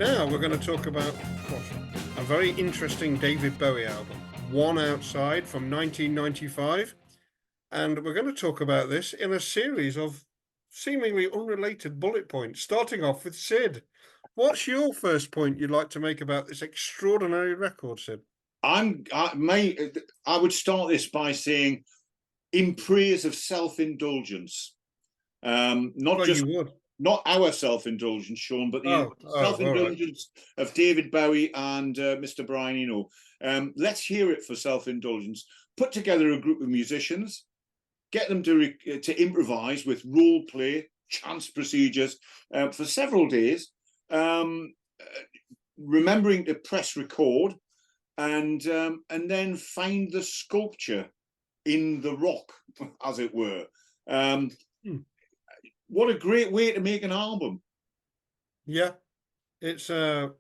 Now we're going to talk about a very interesting David Bowie album, 1.Outside from 1995. And we're going to talk about this in a series of seemingly unrelated bullet points, starting off with Sid. What's your first point you'd like to make about this extraordinary record, Sid? I would start this by saying, in praise of self-indulgence, not our self-indulgence, Sean, but the self-indulgence of David Bowie and Mr. Brian Eno. Let's hear it for self-indulgence. Put together a group of musicians, get them to improvise with role play, chance procedures for several days, remembering to press record, and then find the sculpture in the rock, as it were. What a great way to make an album. Yeah, it's a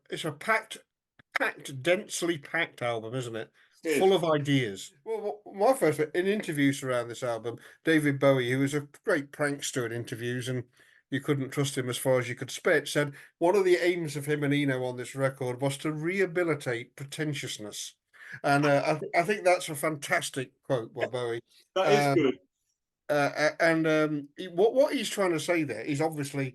densely packed album, isn't it? Full of ideas. Well, my first in interviews around this album, David Bowie, who was a great prankster in interviews, and you couldn't trust him as far as you could spit, said one of the aims of him and Eno on this record was to rehabilitate pretentiousness. And I think that's a fantastic quote by Bowie. That is good. What he's trying to say there is obviously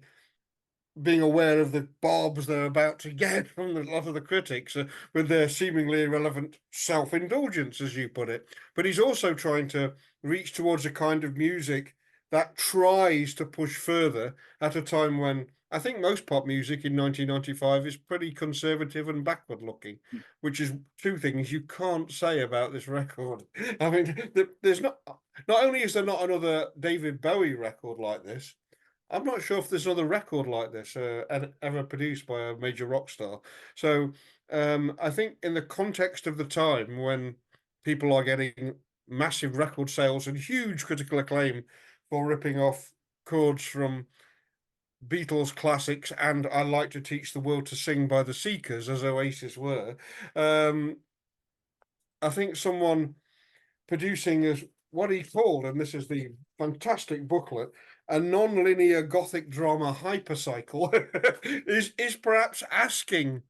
being aware of the barbs they're about to get from a lot of the critics with their seemingly irrelevant self-indulgence, as you put it. But he's also trying to reach towards a kind of music that tries to push further at a time when I think most pop music in 1995 is pretty conservative and backward-looking, which is two things you can't say about this record. I mean, there's not only is there not another David Bowie record like this, I'm not sure if there's another record like this ever produced by a major rock star. So I think in the context of the time when people are getting massive record sales and huge critical acclaim for ripping off chords from Beatles classics and I Like to Teach the World to Sing by the Seekers, as Oasis were, I think someone producing as what he called, and this is the fantastic booklet, a non-linear gothic drama hypercycle is perhaps asking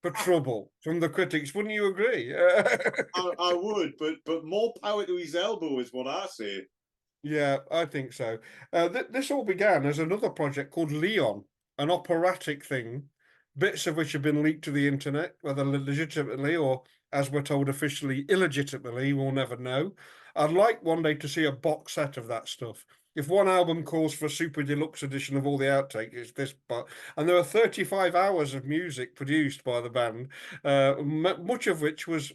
for trouble from the critics. Wouldn't you agree? I would, but more power to his elbow is what I say. Yeah, I think so. This all began as another project called Leon, an operatic thing, bits of which have been leaked to the internet, whether legitimately or, as we're told officially, illegitimately, we'll never know. I'd like one day to see a box set of that stuff. If one album calls for a super deluxe edition of all the outtakes, it's this, and there are 35 hours of music produced by the band, much of which was,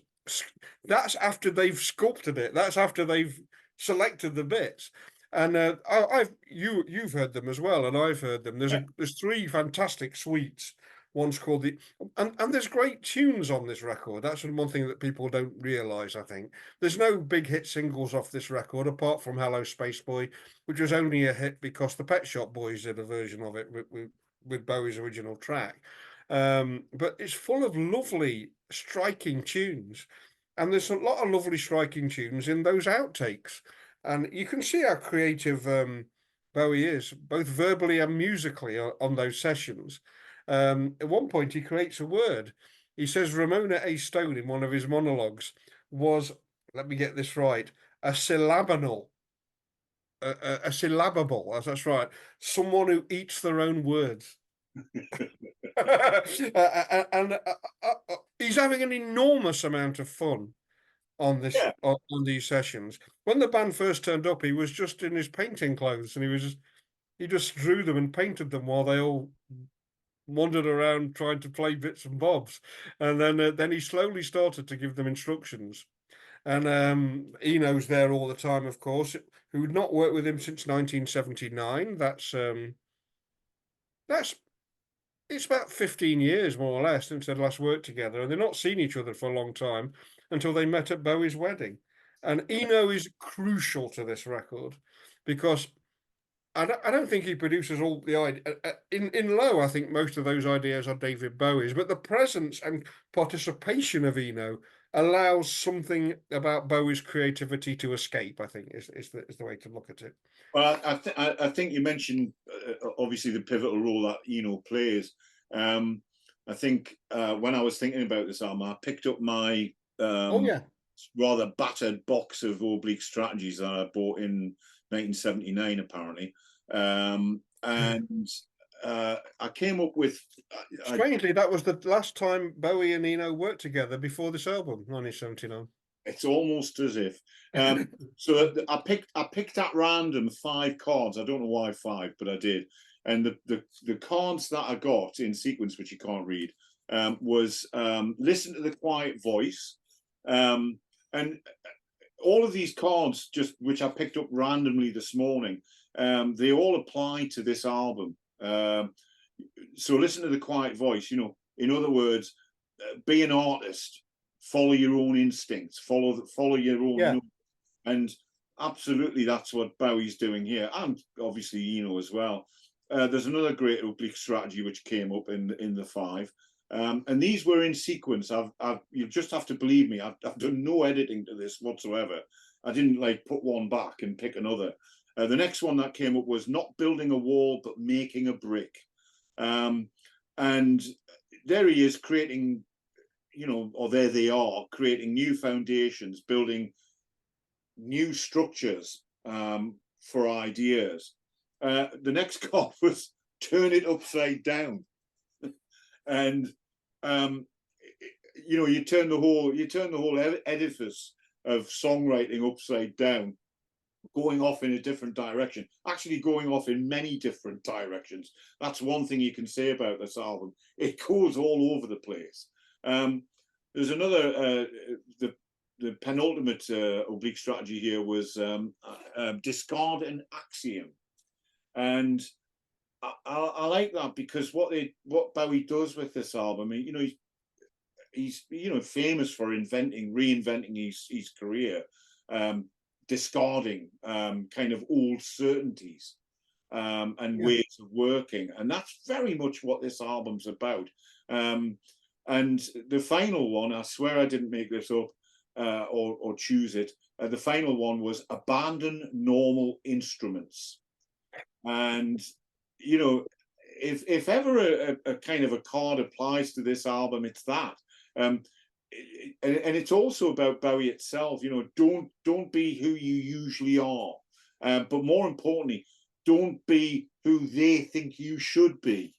that's after they've sculpted it. That's after they've selected the bits. And you've heard them as well, and I've heard them. There's three fantastic suites. One's called and there's great tunes on this record. That's one thing that people don't realise, I think. There's no big hit singles off this record, apart from Hello Space Boy, which was only a hit because the Pet Shop Boys did a version of it with Bowie's original track. But it's full of lovely, striking tunes. And there's a lot of lovely, striking tunes in those outtakes. And you can see how creative Bowie is, both verbally and musically on those sessions. At one point, he creates a word. He says Ramona A. Stone in one of his monologues was, let me get this right, a syllabable, a syllabable, that's right, someone who eats their own words. And he's having an enormous amount of fun on this on these sessions. When the band first turned up, he was just in his painting clothes, and he just drew them and painted them while they all wandered around trying to play bits and bobs. And then he slowly started to give them instructions. And Eno's there all the time, of course, who had not worked with him since 1979. It's about 15 years, more or less, since they'd last worked together, and they've not seen each other for a long time until they met at Bowie's wedding. And Eno is crucial to this record because I don't think he produces all the ideas. In Low, I think most of those ideas are David Bowie's, but the presence and participation of Eno allows something about Bowie's creativity to escape, I think, is the way to look at it. Well, I think you mentioned obviously the pivotal role that Eno plays. I think when I was thinking about this album, I picked up my rather battered box of Oblique Strategies that I bought in 1979, apparently. And I came up with... Strangely, that was the last time Bowie and Eno worked together before this album, 1979. It's almost as if. So I picked at random 5 cards. I don't know why 5, but I did. And the cards that I got in sequence, which you can't read, was Listen to the Quiet Voice. And all of these cards, just which I picked up randomly this morning, they all apply to this album. So Listen to the Quiet Voice, you know, in other words, be an artist, follow your own instincts, follow your own and absolutely that's what Bowie's doing here, and obviously as well. There's another great Oblique Strategy which came up in the 5, and these were in sequence. You just have to believe me, I've done no editing to this whatsoever. I didn't like put one back and pick another. The next one that came up was Not Building a Wall but Making a Brick, and there he is creating, or there they are creating new foundations, building new structures for ideas. The next card was Turn It Upside Down, and you turn the whole edifice of songwriting upside down, going off in a different direction, actually going off in many different directions. That's one thing you can say about this album. It goes all over the place. There's another, the penultimate Oblique Strategy here was Discard an Axiom. And I like that because what Bowie does with this album, he's famous for reinventing his career, discarding kind of old certainties and ways of working, and that's very much what this album's about. And the final one, I swear I didn't make this up or choose it. The final one was Abandon Normal Instruments, and if ever a kind of a card applies to this album, it's that. And it's also about Bowie itself. Don't be who you usually are, but more importantly, don't be who they think you should be.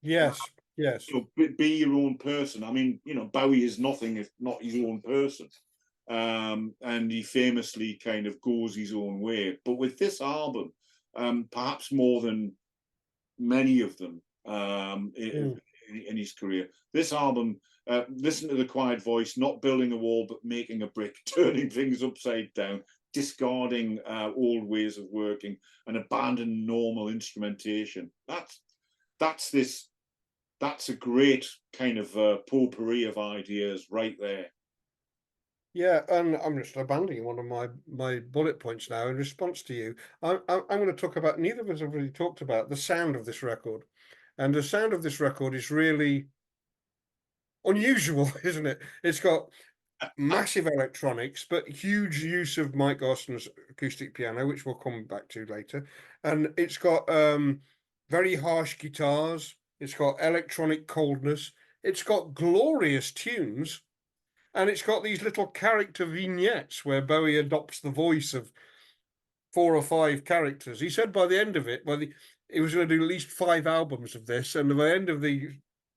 Yes. Be your own person. I mean, Bowie is nothing if not his own person, and he famously kind of goes his own way. But with this album, perhaps more than many of them in his career, this album. Listen to the Quiet Voice, Not Building a Wall but Making a Brick, turning things upside down, discarding old ways of working, and abandon normal instrumentation. That's a great kind of potpourri of ideas right there. Yeah, and I'm just abandoning one of my bullet points now in response to you. I'm going to talk about, neither of us have really talked about the sound of this record, and the sound of this record is really unusual, isn't it? It's got massive electronics, but huge use of Mike Garson's acoustic piano, which we'll come back to later. And it's got very harsh guitars. It's got electronic coldness. It's got glorious tunes. And it's got these little character vignettes where Bowie adopts the voice of 4 or 5 characters. He said by the end of it, he was going to do at least 5 albums of this, and by the end of the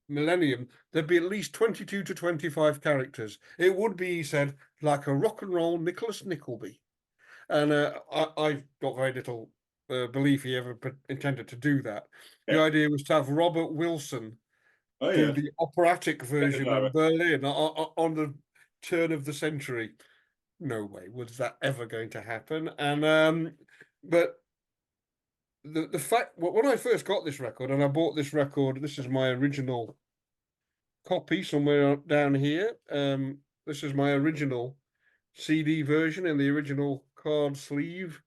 millennium, there'd be at least 22 to 25 characters. It would be, he said, like a rock and roll Nicholas Nickleby. And I've got very little belief he ever intended to do that. The idea was to have Robert Wilson do the operatic version of Berlin on the turn of the century. No way was that ever going to happen. And but the fact, when I first got this record, and I bought this record, this is my original copy somewhere down here. This is my original CD version in the original card sleeve.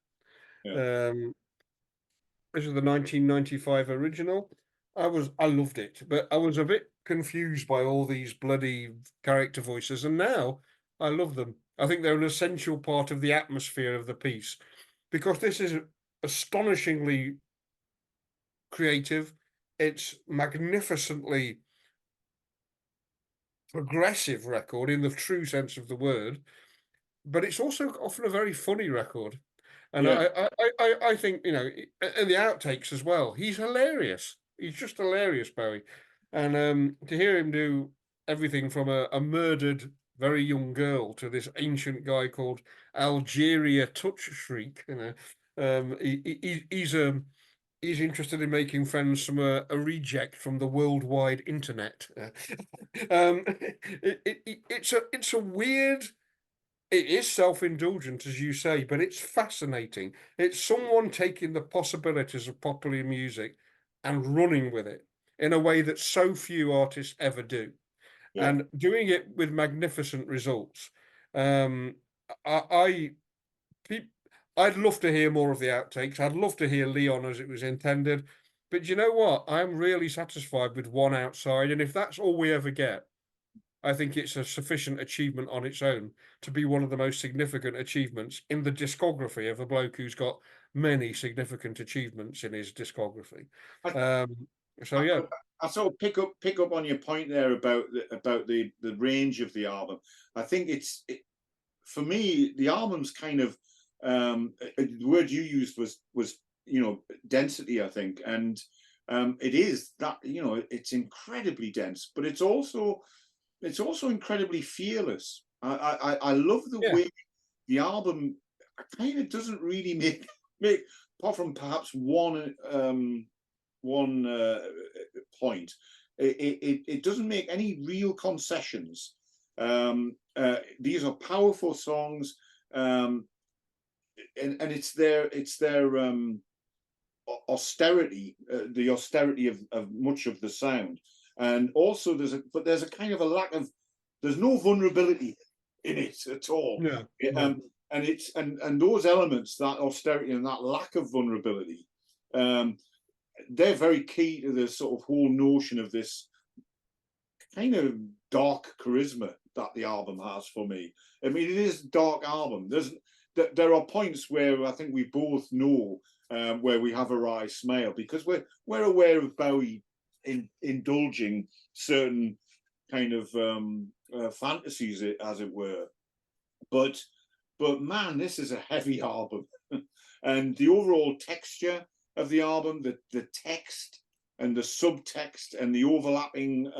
This is the 1995 original. I loved it, but I was a bit confused by all these bloody character voices, and now I love them. I think they're an essential part of the atmosphere of the piece, because this is astonishingly creative. It's magnificently progressive record in the true sense of the word, but it's also often a very funny record. And Yeah, I think, you know, and the outtakes as well. He's hilarious. He's just hilarious, Bowie. And to hear him do everything from a murdered very young girl to this ancient guy called Algeria Touch Shriek, you know, he's interested in making friends from a reject from the worldwide internet. It's a weird. It is self-indulgent, as you say, but it's fascinating. It's someone taking the possibilities of popular music and running with it in a way that so few artists ever do, yeah. and doing it with magnificent results. Um, I, pe- I'd love to hear more of the outtakes. I'd love to hear Leon as it was intended, but you know what? I'm really satisfied with 1.Outside, and if that's all we ever get, I think it's a sufficient achievement on its own to be one of the most significant achievements in the discography of a bloke who's got many significant achievements in his discography. I, Um, so I, yeah, I sort of pick up on your point there about the range of the album. I think for me, the album's kind of the word you used was density, I think, and it is that, it's incredibly dense, but it's also incredibly fearless. I love the yeah, way the album kind of doesn't really make apart from perhaps one point. It doesn't make any real concessions. These are powerful songs, and it's their austerity, the austerity of much of the sound, and also there's a kind of a lack of, there's no vulnerability in it at all. yeah, no, Um, and those elements, that austerity and that lack of vulnerability, they're very key to the sort of whole notion of this kind of dark charisma that the album has for me. I mean, it is a dark album. There are points where I think we both know where we have a wry smile, because we're aware of Bowie indulging certain kind of fantasies, as it were. But man, this is a heavy album, and the overall texture of the album, the text and the subtext and the overlapping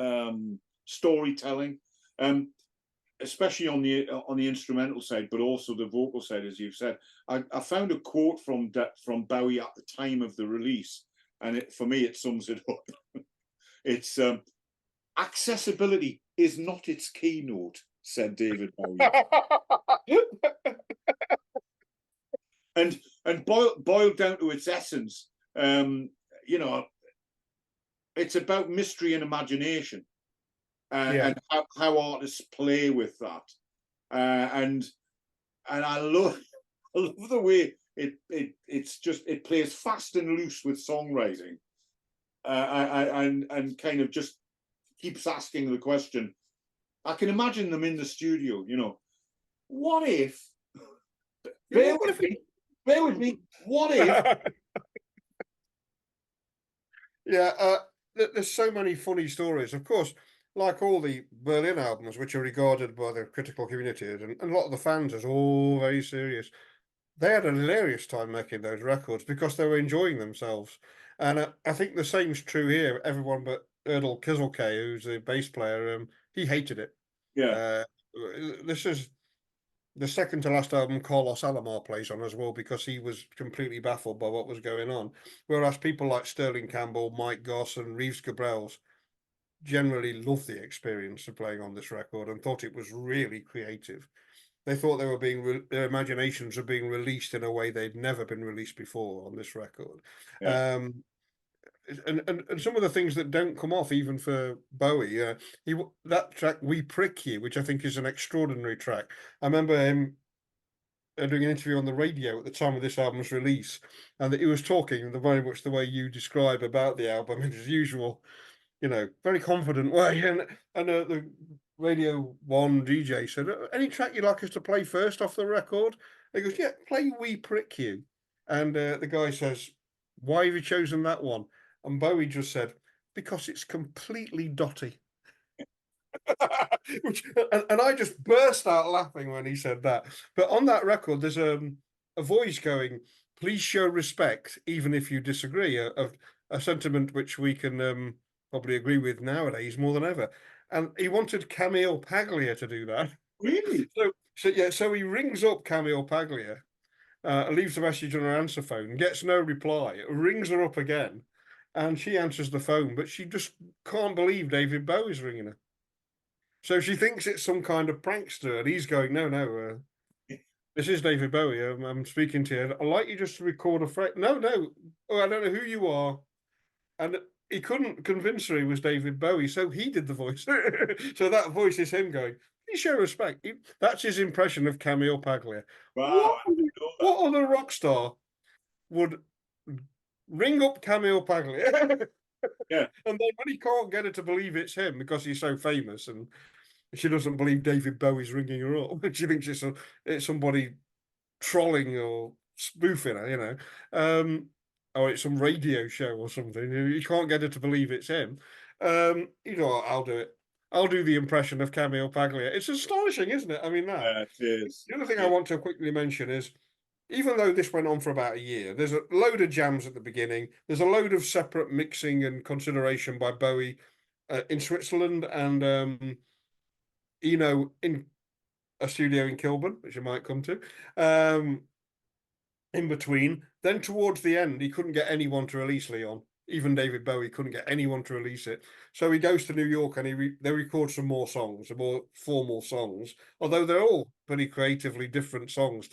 storytelling, especially on the instrumental side, but also the vocal side, as you've said. I found a quote from Bowie at the time of the release, and for me it sums it up. It's accessibility is not its keynote, said David Bowie. and boiled down to its essence, you know, it's about mystery and imagination, yeah, and how artists play with that, and I love the way it plays fast and loose with songwriting, and kind of just keeps asking the question. I can imagine them in the studio, what if, bear what with if me, what if, yeah, there's so many funny stories. Of course, like all the Berlin albums, which are regarded by the critical community and a lot of the fans as all very serious, they had a hilarious time making those records because they were enjoying themselves. And I think the same's true here. Everyone but Erdal Kizilkay, who's the bass player, he hated it. yeah, Uh, this is the second to last album Carlos Alomar plays on as well, because he was completely baffled by what was going on. Whereas people like Sterling Campbell, Mike Goss, and Reeves Gabrels generally loved the experience of playing on this record and thought it was really creative. They thought they were their imaginations were being released in a way they'd never been released before on this record. yeah, Um, and some of the things that don't come off even for Bowie, that track "We Prick You," which I think is an extraordinary track. I remember him doing an interview on the radio at the time of this album's release, and that he was talking very much the way you describe about the album in his usual, very confident way. And the Radio 1 DJ said, "Any track you'd like us to play first off the record?" And he goes, "Yeah, play We Prick You." And the guy says, "Why have you chosen that one?" And Bowie just said, "Because it's completely dotty." Which, and I just burst out laughing when he said that. But on that record, there's a voice going, "Please show respect, even if you disagree." A sentiment which we can probably agree with nowadays more than ever. And he wanted Camille Paglia to do that. Really? So he rings up Camille Paglia, leaves a message on her answer phone, gets no reply, rings her up again, and she answers the phone, but she just can't believe David Bowie's ringing her. So she thinks it's some kind of prankster, and he's going, no, this is David Bowie. I'm speaking to you. I'd like you just to record a phrase. No, I don't know who you are. And he couldn't convince her he was David Bowie, so he did the voice. So that voice is him going, "You show respect." That's his impression of Camille Paglia. Wow. What other rock star would ring up Camille Paglia? Yeah. And then when he can't get her to believe it's him because he's so famous, and she doesn't believe David Bowie's ringing her up, she thinks it's somebody trolling or spoofing her, or it's some radio show or something. You can't get her to believe it's him. You know what? I'll do it. I'll do the impression of Camille Paglia. It's astonishing, isn't it? I mean, that. It is. The other thing I want to quickly mention is, even though this went on for about a year, there's a load of jams at the beginning. There's a load of separate mixing and consideration by Bowie in Switzerland and in a studio in Kilburn, which you might come to. In between, then towards the end, he couldn't get anyone to release Leon. Even David Bowie couldn't get anyone to release it. So he goes to New York and they record some more songs, some more formal songs. Although they're all pretty creatively different songs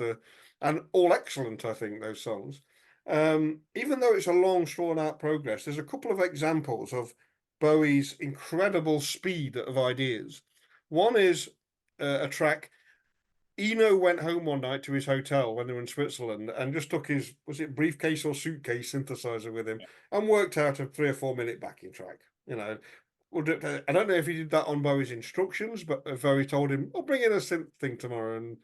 and all excellent, I think, those songs. Even though it's a long, drawn out progress, there's a couple of examples of Bowie's incredible speed of ideas. One is a track. Eno went home one night to his hotel when they were in Switzerland and just took his, was it briefcase or suitcase synthesizer with him and worked out a 3 or 4 minute backing track. I don't know if he did that on Bowie's instructions, but Bowie told him, "I'll bring in a synth thing tomorrow and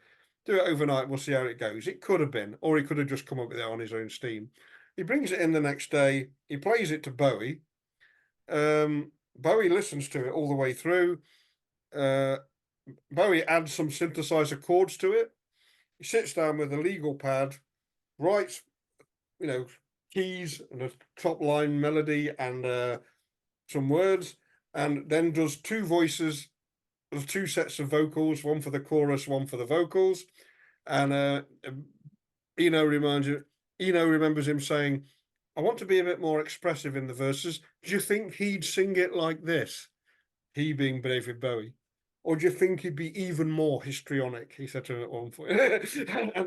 do it overnight. We'll see how it goes." It could have been, or he could have just come up with it on his own steam. He brings it in the next day. He plays it to Bowie. Bowie listens to it all the way through. Bowie adds some synthesizer chords to it. He sits down with a legal pad, writes, keys and a top line melody and some words, and then does two voices, there's two sets of vocals, one for the chorus, one for the vocals. And Eno remembers him saying, "I want to be a bit more expressive in the verses. Do you think he'd sing it like this?" He being David Bowie. "Or do you think he'd be even more histrionic?" he said to him at one point.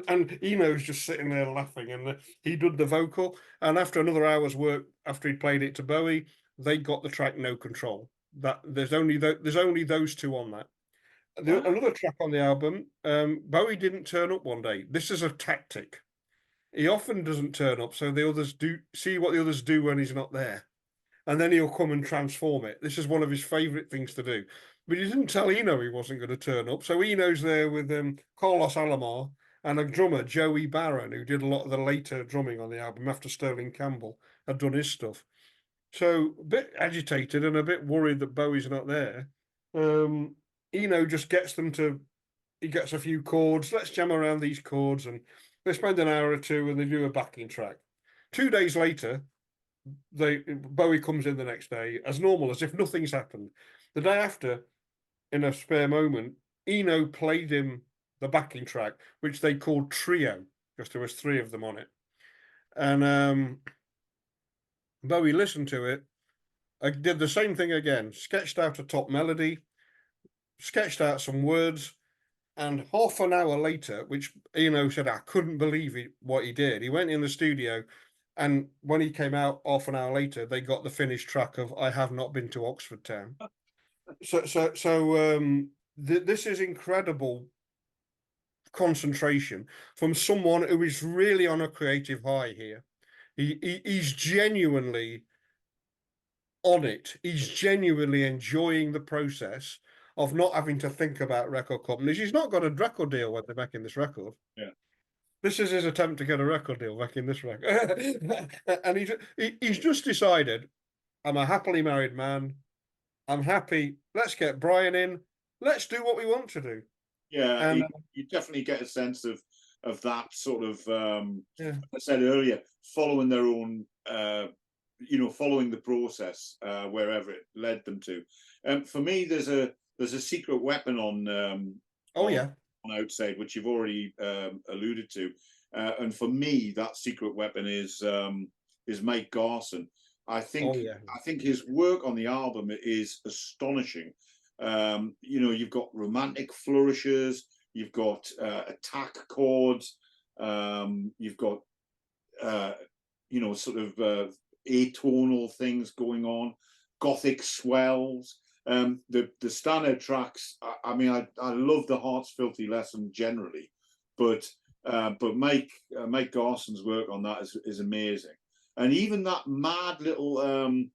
and Eno's just sitting there laughing, and he did the vocal. And after another hour's work, after he played it to Bowie, they got the track "No Control." That there's only those two on that. Another track on the album, Bowie didn't turn up one day. This is a tactic. He often doesn't turn up, so the others do see what the others do when he's not there, and then he'll come and transform it. This is one of his favourite things to do. But he didn't tell Eno he wasn't going to turn up. So Eno's there with Carlos Alomar and a drummer, Joey Barron, who did a lot of the later drumming on the album after Sterling Campbell had done his stuff. So a bit agitated and a bit worried that Bowie's not there. Eno just gets he gets a few chords. Let's jam around these chords. And they spend an hour or two and they do a backing track. 2 days later, Bowie comes in the next day as normal, as if nothing's happened. The day after, in a spare moment, Eno played him the backing track, which they called Trio, because there was 3 of them on it. And Bowie listened to it. I did the same thing again, sketched out a top melody, sketched out some words, and half an hour later, which Eno said, I couldn't believe what he did. He went in the studio, and when he came out half an hour later, they got the finished track of "I Have Not Been to Oxford Town." This is incredible concentration from someone who is really on a creative high here. He's genuinely on it. He's genuinely enjoying the process of not having to think about record companies. He's not got a record deal when they're making this record. Yeah. This is his attempt to get a record deal back in this record. And he's just decided, I'm a happily married man. I'm happy. Let's get Brian in. Let's do what we want to do. Yeah, And you definitely get a sense of that sort of yeah, like I said earlier, following their own following the process wherever it led them to. For me, there's a secret weapon oh yeah, on Outside, which you've already alluded to, and for me, that secret weapon is Mike Garson. oh yeah, I think his work on the album is astonishing. You've got romantic flourishes, you've got attack chords, you've got sort of atonal things going on, gothic swells. The standard tracks. I mean, I love the Heart's Filthy Lesson generally, but Mike Garson's work on that is amazing, and even that mad little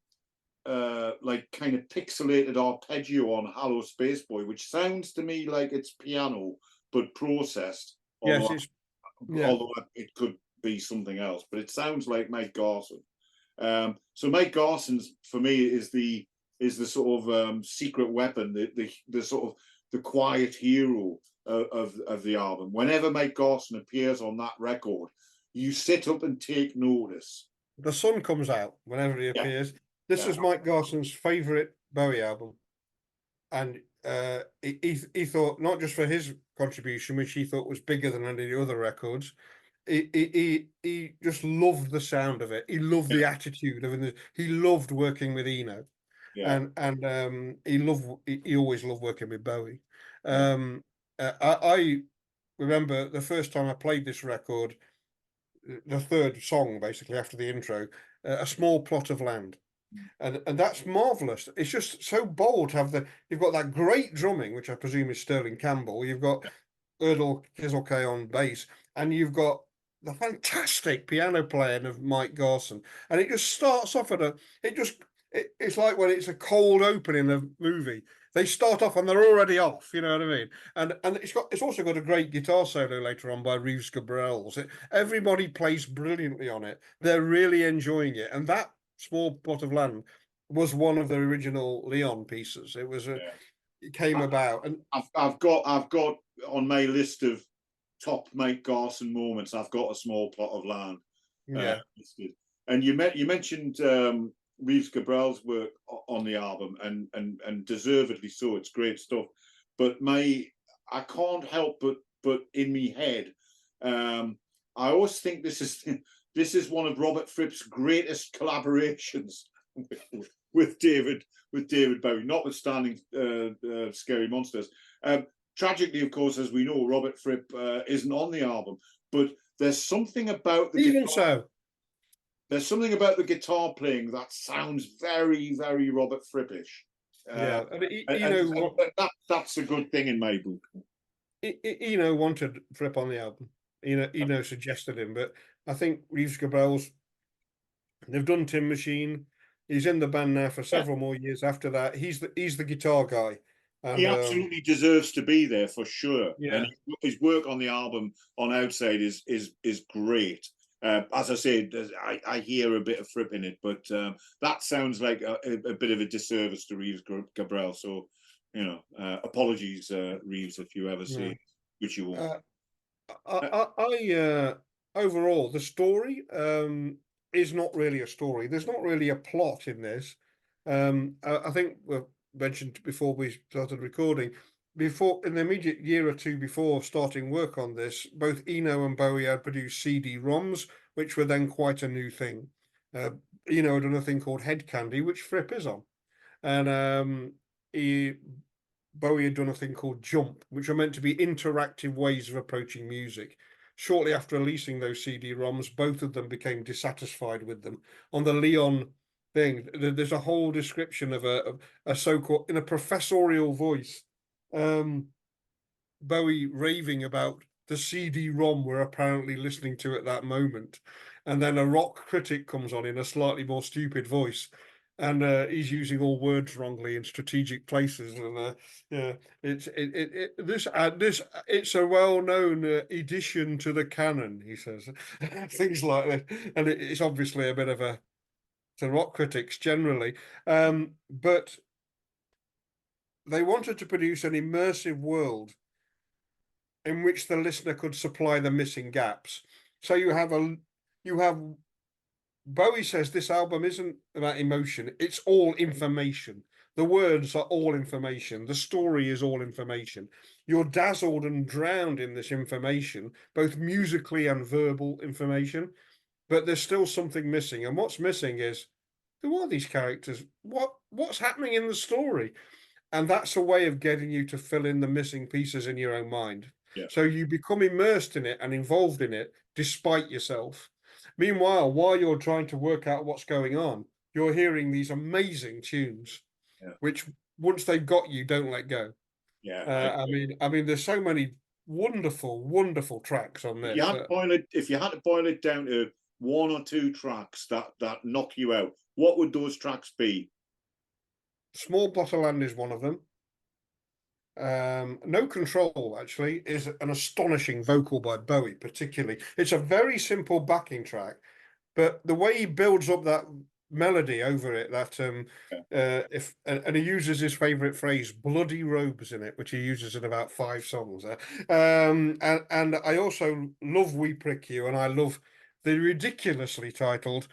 like kind of pixelated arpeggio on Hello Space Boy, which sounds to me like it's piano but processed. yes, it's yeah. Although it could be something else, but it sounds like Mike Garson. So Mike Garson's for me is the sort of secret weapon, the sort of the quiet hero of the album. Whenever Mike Garson appears on that record, you sit up and take notice. The sun comes out whenever he appears. This is Mike Garson's favorite Bowie album, and he thought, not just for his contribution, which he thought was bigger than any of the other records. He just loved the sound of it. He loved the attitude of it. He loved working with Eno, and he always loved working with Bowie. I remember the first time I played this record, the third song basically after the intro, A Small Plot of Land. And that's marvelous. It's just so bold to have you've got that great drumming, which I presume is Sterling Campbell. You've got Erdal Kizilkay on bass, and you've got the fantastic piano playing of Mike Garson. And it just starts off it's like when it's a cold open in a movie. They start off and they're already off, you know what I mean? And it's also got a great guitar solo later on by Reeves Gabrels. Everybody plays brilliantly on it. They're really enjoying it. And that Small Plot of Land was one of the original Leon pieces. It came about, and I've got on my list of top Mike Garson moments. I've got A Small Plot of Land. And you mentioned Reeves Gabrel's work on the album, and deservedly so. It's great stuff. But I can't help but in me head, I always think this is one of Robert Fripp's greatest collaborations with David Bowie, notwithstanding Scary Monsters. Tragically, of course, as we know, Robert Fripp isn't on the album, but there's something about the guitar. There's something about the guitar playing that sounds very, very Robert Frippish. That's a good thing in my book. Wanted Fripp on the album. Suggested him, but I think Reeves Gabrels, they've done Tin Machine. He's in the band now for several more years after that. He's the guitar guy. And, he absolutely deserves to be there for sure. Yeah. And his work on the album on Outside is great. As I said, I hear a bit of Fripp in it, but that sounds like a bit of a disservice to Reeves Gabrel. So, apologies, Reeves, if you ever see it, which you won't. Overall, the story is not really a story. There's not really a plot in this. I think we mentioned before we started recording, in the immediate year or two before starting work on this, both Eno and Bowie had produced CD-ROMs, which were then quite a new thing. Eno had done a thing called Head Candy, which Fripp is on, and Bowie had done a thing called Jump, which were meant to be interactive ways of approaching music. Shortly after releasing those CD-ROMs, both of them became dissatisfied with them. On the Leon thing, there's a whole description of a so-called, in a professorial voice, Bowie raving about the CD-ROM we're apparently listening to at that moment. And then a rock critic comes on in a slightly more stupid voice, and he's using all words wrongly in strategic places, and it's a well-known addition to the canon, he says. Things like that, and it's obviously a bit of to rock critics generally, but they wanted to produce an immersive world in which the listener could supply the missing gaps. So you have Bowie says this album isn't about emotion, it's all information. The words are all information. The story is all information. You're dazzled and drowned in this information, both musically and verbal information, but there's still something missing. And what's missing is, who are these characters? What's happening in the story? And that's a way of getting you to fill in the missing pieces in your own mind. Yeah. So you become immersed in it and involved in it despite yourself. Meanwhile, while you're trying to work out what's going on, you're hearing these amazing tunes, which once they've got you, don't let go. Yeah. I mean, there's so many wonderful, wonderful tracks on this. If you had to boil it down to one or two tracks that knock you out, what would those tracks be? Small Plot of Land is one of them. No Control actually is an astonishing vocal by Bowie, particularly. It's a very simple backing track, but the way he builds up that melody over it, that and he uses his favorite phrase, bloody robes, in it, which he uses in about 5 songs. And I also love We Prick You, and I love the ridiculously titled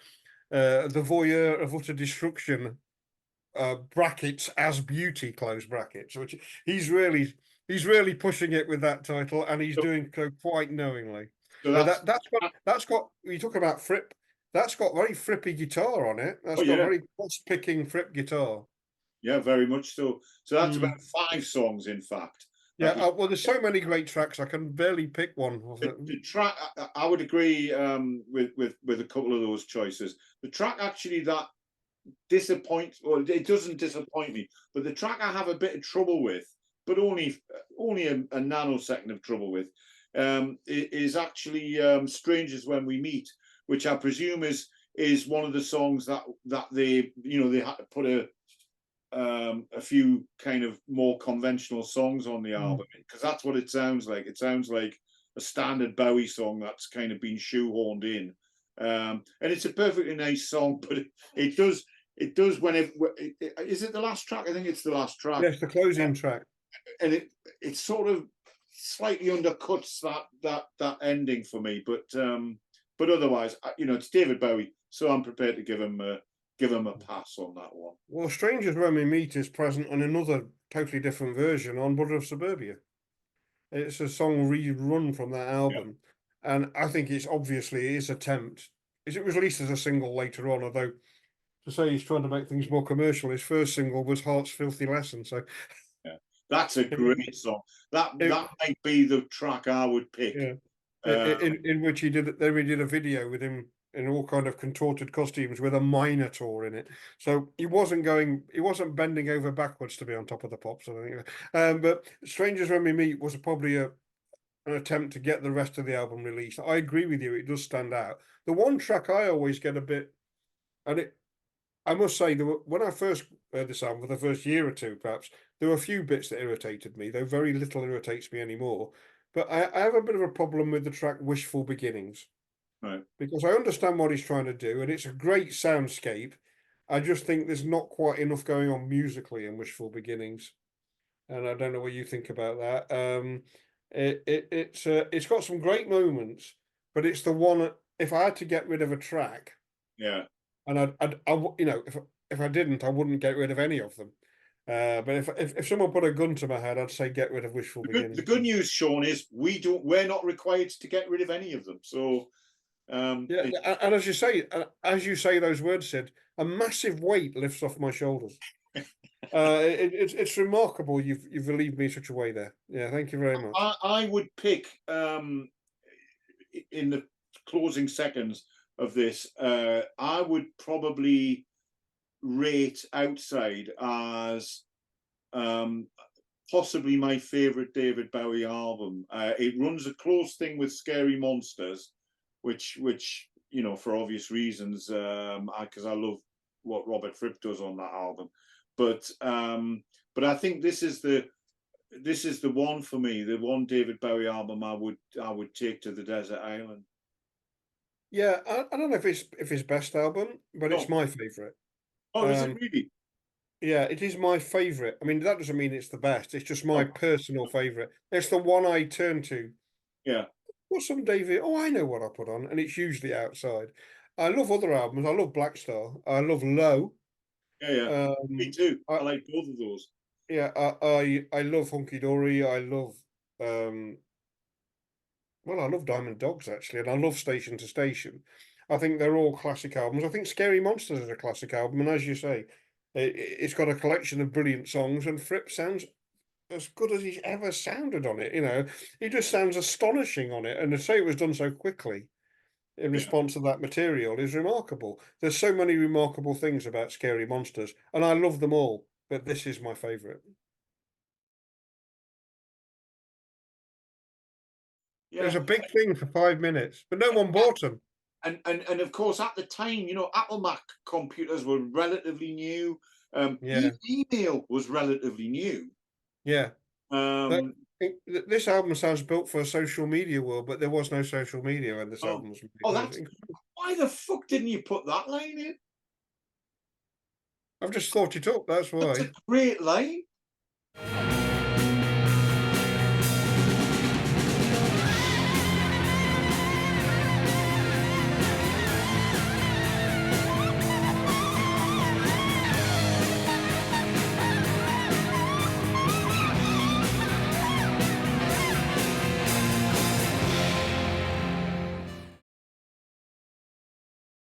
The Voyeur of Utter Destruction, brackets as beauty, close brackets, which he's really pushing it with that title, and he's doing so quite knowingly. So that's got you talk about Fripp, that's got very frippy guitar on it. That's got very picking Fripp guitar. Yeah, very much so. So that's about 5 songs, in fact. Yeah, well, there's so many great tracks. I can barely pick one. The track, I would agree with a couple of those choices. The track actually that disappoints, well, it doesn't disappoint me, but the track I have a bit of trouble with, but only a nanosecond of trouble with, is actually "Strangers When We Meet," which I presume is one of the songs that they they had to put a few kind of more conventional songs on the album, because that's what it sounds like. It sounds like a standard Bowie song that's kind of been shoehorned in. And it's a perfectly nice song, but it does when is it the last track? I think it's the last track. Yes, the closing track. And it sort of slightly undercuts that ending for me, but otherwise, it's David Bowie, so I'm prepared to give him a pass on that one. Well, Strangers When We Meet is present on another totally different version on Brother of Suburbia. It's a song rerun from that album, and I think it's obviously his attempt. It was released as a single later on, although to say he's trying to make things more commercial, his first single was Heart's Filthy Lesson. So that's a great song. That might be the track I would pick. In which they redid a video with him in all kind of contorted costumes with a Minotaur in it. So he wasn't bending over backwards to be on top of the pops, I think. But Strangers When We Meet was probably an attempt to get the rest of the album released. I agree with you, it does stand out. The one track I always get a bit, I must say, when I first heard this album for the first year or two, perhaps, there were a few bits that irritated me, though very little irritates me anymore. But I have a bit of a problem with the track Wishful Beginnings. Right. Because I understand what he's trying to do, and it's a great soundscape. I just think there's not quite enough going on musically in Wishful Beginnings. And I don't know what you think about that. It's got some great moments, but it's the one, if I had to get rid of a track, and if I didn't, I wouldn't get rid of any of them. But if someone put a gun to my head, I'd say get rid of Wishful Beginnings. The good news, Sean, is we're not required to get rid of any of them. So and as you say those words, Sid, a massive weight lifts off my shoulders. It's remarkable you've relieved me in such a way there. Yeah, thank you very much. I would pick in the closing seconds of this, I would probably rate Outside as possibly my favorite David Bowie album. It runs a close thing with Scary Monsters, which for obvious reasons, because I love what Robert Fripp does on that album. But I think this is the one for me, the one David Bowie album I would take to the desert island. Yeah, I don't know if it's his best album, but it's my favorite. Oh, is it really? Yeah, it is my favourite. I mean, that doesn't mean it's the best. It's just my Oh, personal favourite. It's the one I turn to. yeah, What's some David? Oh, I know what I put on, and it's usually Outside. I love other albums. I love Black Star. I love Low. yeah, yeah. Me too. I I like both of those. yeah, I love Hunky Dory. I love um well, I love Diamond Dogs actually, and I love Station to Station. I think they're all classic albums. I think Scary Monsters is a classic album, and as you say, it's got a collection of brilliant songs, and Fripp sounds as good as he's ever sounded on it. You know, he just sounds astonishing on it, and to say it was done so quickly in Yeah, response to that material is remarkable. There's so many remarkable things about Scary Monsters, and I love them all, but this is my favourite. It yeah. was a big thing for 5 minutes, but no one bought them. And of course, at the time, you know, Apple Mac computers were relatively new. Yeah, Email was relatively new. yeah. That, Um, this album sounds built for a social media world, but there was no social media when this oh, album was made. oh, It was that's why the fuck didn't you put that line in? I've just thought it up. That's That's why. a great line.